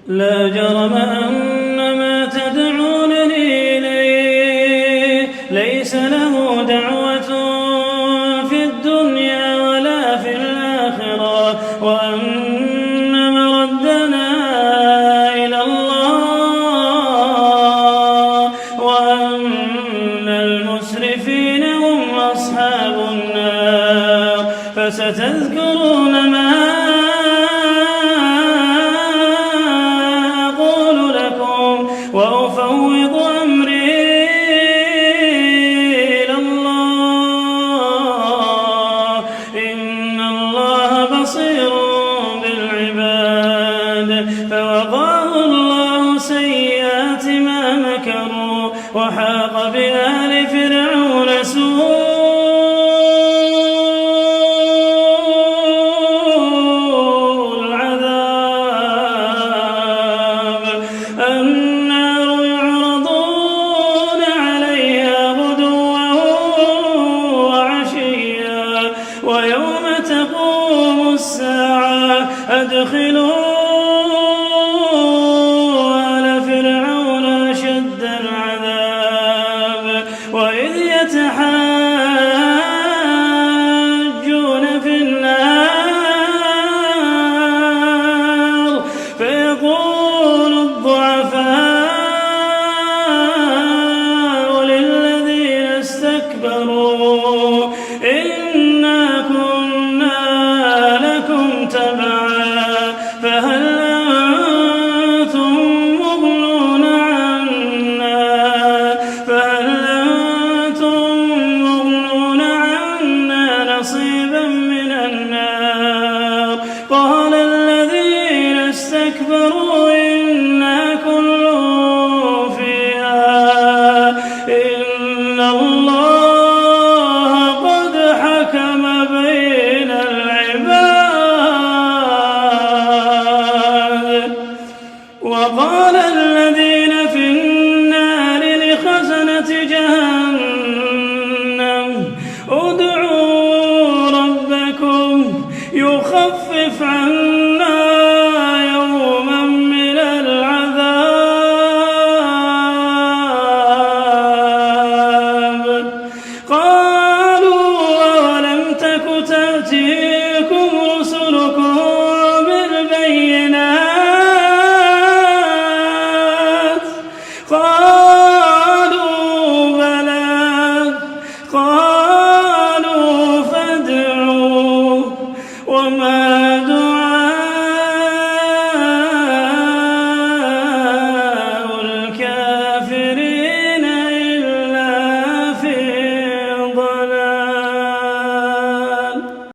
لا جرم أن ما تدعونني إليه ليس له دعوة في الدنيا ولا في الآخرة، وأن مردنا إلى الله، وأن المسرفين هم أصحاب النار. فستذكرون ما أقول لكم وأفوض أمري إلى الله، إن الله بصير بالعباد. فوقاه الله سيئات ما مكروا، وحاق بآل فرعون سوء العذاب. النار يعرضون عليها غدوا وعشيا، ويوم تقوم الساعة أدخلوا آل فرعون أشد العذاب. وإذ يتحاجون في النار فيقول الضعفاء للذين استكبروا إنا كنا لكم تبعا فهل أنتم مغنون عنا نصيبا من النار. قال الذين استكبروا إنا كل فيها إن الله قد حكم بين العباد. وقال الذين